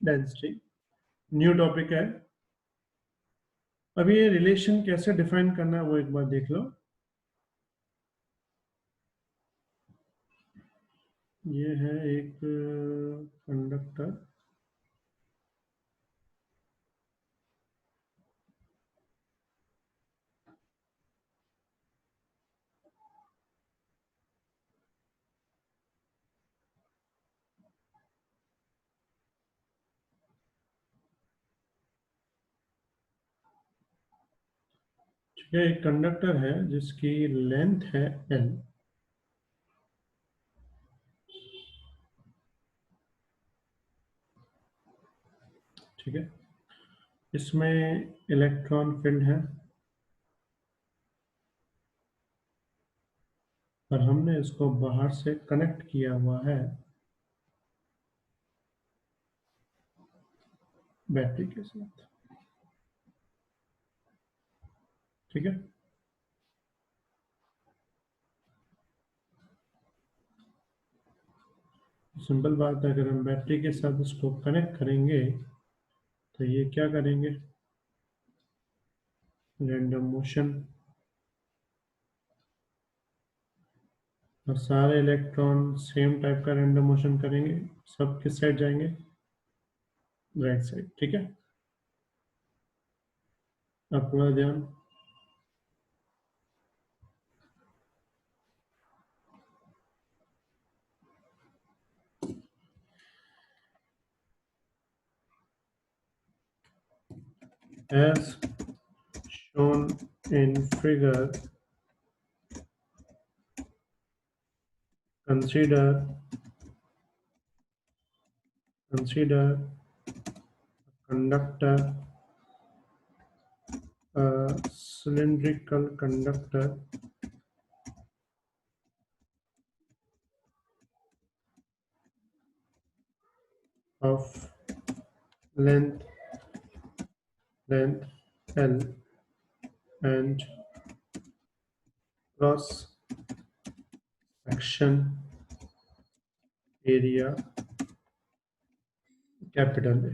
Density. New topic है। अभी ये रिलेशन कैसे डिफाइन करना है वो एक बार देख लो। ये है एक कंडक्टर, ठीक है। एक कंडक्टर है जिसकी लेंथ है L, ठीक है। इसमें इलेक्ट्रॉन फील्ड है और हमने इसको बाहर से कनेक्ट किया हुआ है बैटरी के साथ, ठीक है। सिंपल बात है, अगर हम बैटरी के साथ इसको कनेक्ट करेंगे तो ये क्या करेंगे, रैंडम मोशन, और सारे इलेक्ट्रॉन सेम टाइप का रैंडम मोशन करेंगे। सब किस साइड जाएंगे, राइट साइड, ठीक है। अब पूरा ध्यान, as shown in figure, consider conductor, a cylindrical conductor of length L and cross section area capital A.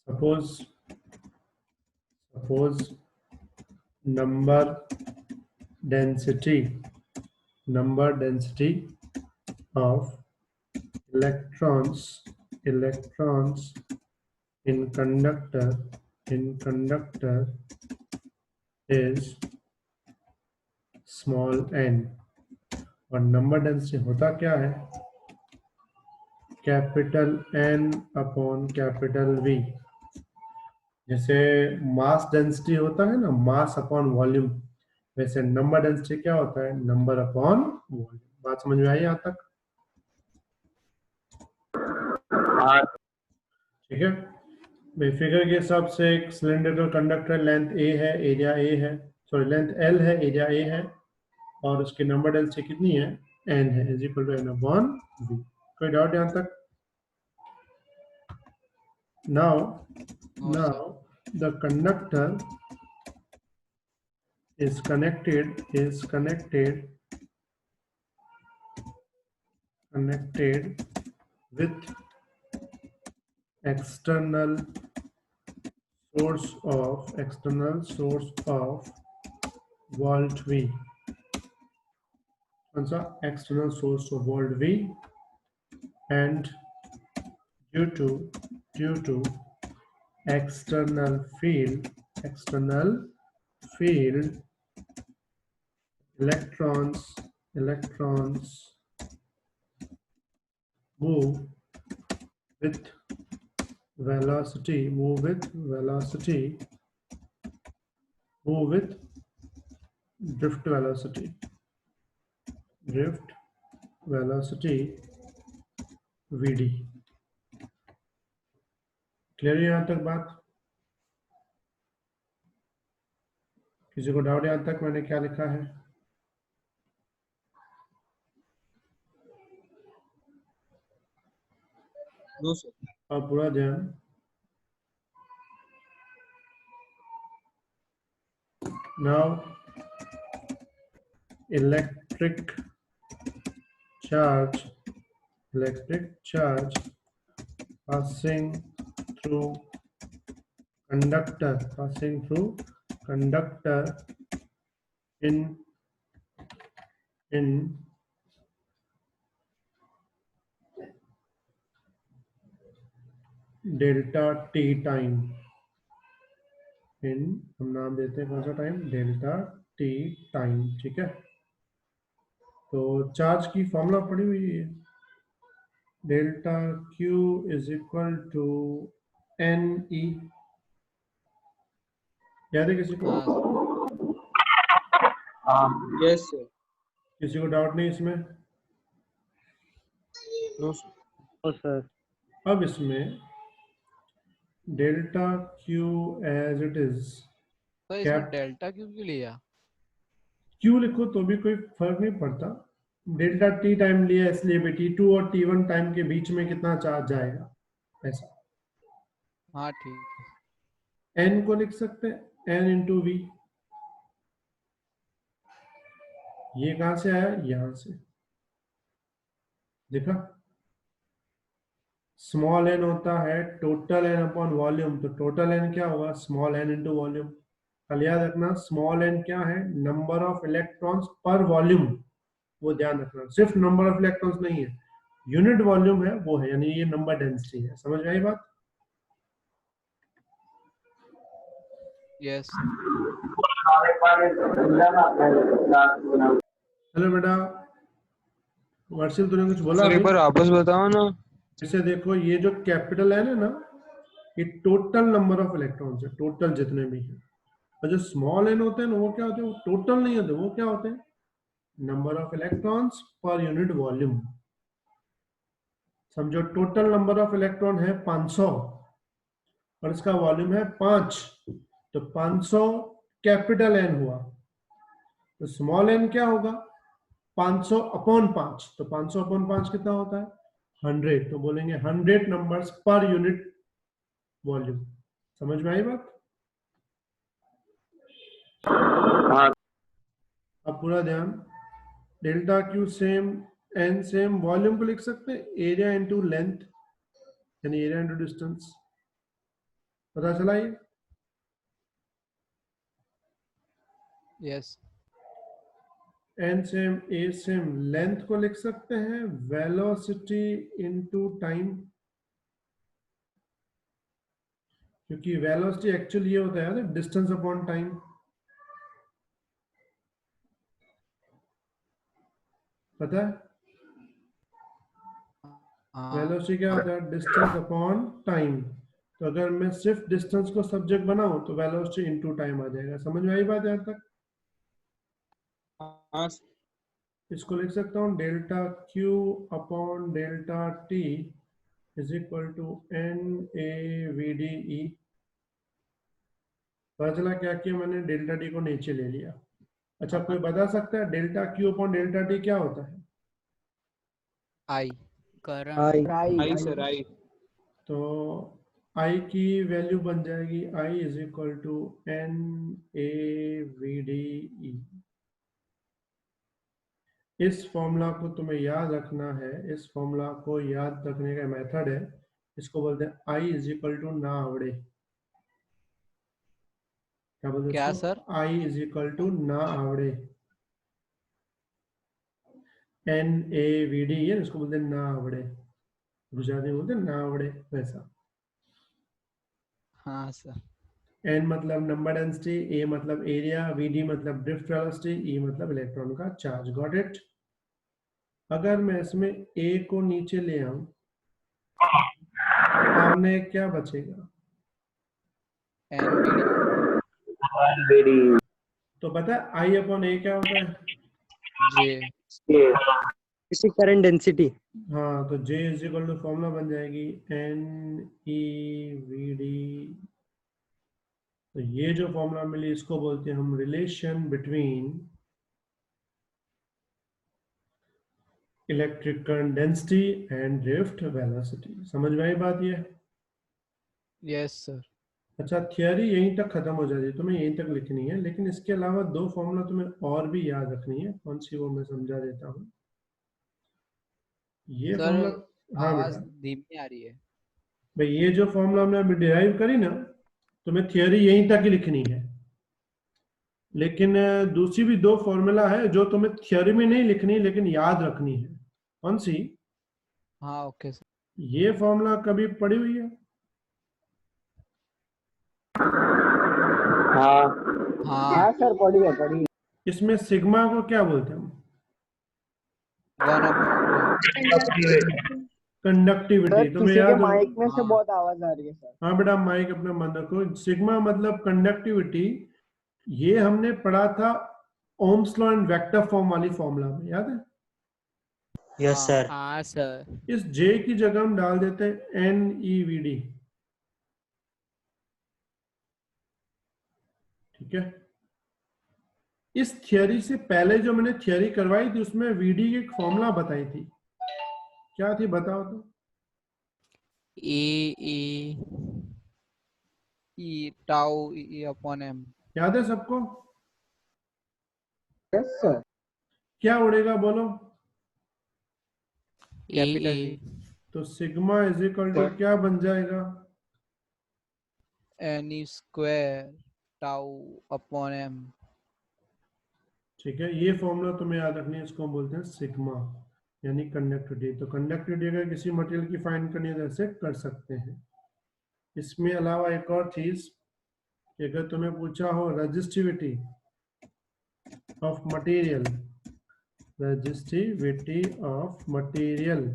Suppose number density of electrons in conductor is small n, और number density होता क्या है, capital N upon capital V। जैसे mass density होता है ना, mass upon volume, वैसे number density क्या होता है, नंबर अपॉन वॉल्यूम। बात समझ में आई यहाँ तक, ठीक है। भाई फिगर के हिसाब से एक सिलेंडरिकल कंडक्टर लेंथ A है, एरिया A है, सॉरी लेंथ L है, एरिया A है, और उसकी नंबर डेंसिटी कितनी है, N है, is equal to N upon V। कोई डाउट यहाँ तक? Now the conductor is connected with external source of volt V. Also external source of volt V, and due to external field electrons move with drift velocity vd। Clear है यहाँ तक बात? किसी को doubt यहाँ तक मैंने क्या लिखा है? No sir. और पूरा ध्यान, now electric charge passing through conductor in delta T time, हम नाम देते हैं कौन सा टाइम, डेल्टा टी टाइम। ठीक है, तो चार्ज की फॉर्मूला पड़ी हुई है, delta Q is equal to N E. याद है किसी को? Yes sir. किसी को डाउट नहीं इसमें? No sir. अब इसमें delta Q as it is, तो इसमें डेल्टा क्यू क्यों लिया? क्यू लिखो तो भी कोई फर्क नहीं पड़ता, डेल्टा टी टाइम लिया इसलिए भी T2 और T1 टाइम के बीच में कितना चार्ज जाएगा ऐसा। हाँ ठीक है। n को लिख सकते हैं n इंटू वी। ये कहां से आया? यहां से देखा, स्मॉल n होता है टोटल n अपॉन वॉल्यूम, तो टोटल n क्या होगा? Small n into volume. कल याद रखना स्मॉल n क्या है? नंबर ऑफ इलेक्ट्रॉन्स पर वॉल्यूम, वो ध्यान रखना, सिर्फ नंबर ऑफ इलेक्ट्रॉन्स नहीं है, यूनिट वॉल्यूम है वो है, यानी ये नंबर डेंसिटी है। समझ में आई बात? यस। हेलो बेटा वर्षिल, तूने कुछ बोला? सर एक बार वापस बताओ ना। इसे देखो, ये जो कैपिटल n है ना, ये टोटल नंबर ऑफ इलेक्ट्रॉन्स है, टोटल जितने भी हैं। और जो स्मॉल n होते हैं ना, वो क्या होते हैं? वो टोटल नहीं होते, वो क्या होते हैं? Number of electrons per unit volume. समझो टोटल नंबर ऑफ इलेक्ट्रॉन है 500 और इसका वॉल्यूम है 5, तो 500 कैपिटल n हुआ, तो स्मॉल n क्या होगा? 500 अपॉन 5, तो 500 अपॉन 5 कितना होता है? 100, तो बोलेंगे 100 नंबर्स पर यूनिट वॉल्यूम। समझ में आई बात? अब पूरा ध्यान, delta Q same, N same, volume को लिख सकते हैं एरिया इंटू लेंथ, यानी एरिया इंटू डिस्टेंस। पता चला ये? Yes. N same, A same, length को लिख सकते हैं वेलोसिटी इंटू टाइम, क्योंकि वेलोसिटी एक्चुअली ये होता है डिस्टेंस अपॉन टाइम। पता है हाँ वेलोसिटी क्या होता है? Distance upon time. तो अगर मैं सिर्फ डिस्टेंस को सब्जेक्ट बनाऊं तो वेलोसिटी इंटू टाइम आ जाएगा। समझ में आई बात यहाँ तक? हाँ इसको लिख सकता हूँ delta Q upon delta T is equal to N A V D E. पता चला क्या किया मैंने? डेल्टा टी को नीचे ले लिया। अच्छा, कोई बता सकता है delta Q upon delta T क्या होता है? I current. I sir I. तो I की वैल्यू बन जाएगी I is equal to N A V D E. इस फॉर्मूला को तुम्हें याद रखना है, इस फॉर्मूला को याद रखने का मेथड है, इसको बोलते हैं I इज इक्वल टू ना आवड़े। क्या बोलते हैं क्या इसको? Sir? I is equal to ना आवड़े, एन ए वी डी है, इसको बोलते हैं ना आवड़े, गुजराती में बोलते हैं ना आवड़े, वैसा। हाँ सर। n मतलब नंबर डेंसिटी, a मतलब एरिया, vd मतलब ड्रिफ्ट वेलोसिटी, e मतलब इलेक्ट्रॉन का चार्ज। Got it? अगर मैं इसमें a को नीचे ले आऊं, सामने क्या बचेगा? एनवीडी। तो पता है I अपॉन a क्या होता है? जे। Current density. हाँ, तो J is equal to formula बन जाएगी NeVd। तो ये जो फॉर्मूला मिली इसको बोलते हैं हम relation between electric current density and drift velocity. समझ में आई बात ये? Yes sir. अच्छा, थियरी यहीं तक खत्म हो जाती है, तुम्हें यहीं तक लिखनी है, लेकिन इसके अलावा दो फॉर्मूला तुम्हें और भी याद रखनी है। कौन सी वो मैं समझा देता हूँ। ये सर फॉर्मूला, हाँ आवाज बेटा, धीमी आ रही है। भाई ये जो फॉर्मूला हमने अभी डिराइव करी ना, तुम्हें थियोरी यहीं तक ही लिखनी है, लेकिन दूसरी भी दो फॉर्मूला है जो तुम्हें थियोरी में नहीं लिखनी लेकिन याद रखनी है। कौन सी? हाँ ओके सर। ये फॉर्मूला कभी पढ़ी हुई है? हाँ हाँ सर पढ़िए। इसमें सिग्मा को क्या बोलते हैं हम? 1/ρ। कंडक्टिविटी। तुम्हें याद होगा? में से हाँ। बहुत आवाज आ रही है सर। हाँ बेटा, माइक अपना बंद रखो। सिग्मा मतलब कंडक्टिविटी। ये हमने पढ़ा था Ohm's law and vector form वाली फॉर्मूला में, याद है? Yes sir. हाँ सर। इस जे की जगह हम डाल देते हैं NEVD। ठीक है। इस थियरी से पहले जो मैंने थियरी करवाई थी उसमें VD की एक फॉर्मूला बताई थी, क्या थी बताओ तो? ए ई टाउ ई अपॉन एम। याद है सबको? Yes sir. क्या उड़ेगा बोलो? कैपिटल ई तो सिग्मा इज इक्वल टू क्या बन जाएगा? N E square tau upon M. ठीक है, ये फॉर्मूला तुम्हें याद रखनी है, इसको हम बोलते हैं सिग्मा, यानी कंडक्टिविटी। तो कंडक्टिविटी अगर किसी मटेरियल की फाइंड करनी है तो ऐसे कर सकते हैं। इसमें अलावा एक और चीज कि अगर तुम्हें पूछा हो resistivity of material, resistivity of material,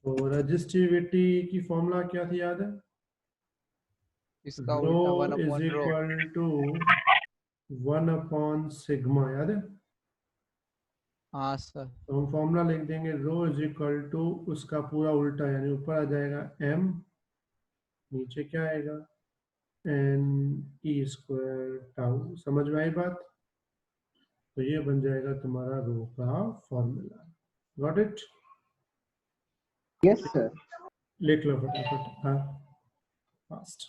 तो रेजिस्टिविटी की फॉर्मूला क्या थी याद है? इसका रो उल्टा 1 is upon rho. Equal to 1 upon sigma, याद है? हाँ सर। तो हम फॉर्मूला लिख देंगे रो इज इक्वल टू उसका पूरा उल्टा, यानी ऊपर आ जाएगा m, नीचे क्या आएगा NE² टाउ। समझ में आई बात? तो ये बन जाएगा तुम्हारा रो का formula. Got it? Yes sir. लिख लो फटाफट, हाँ फास्ट।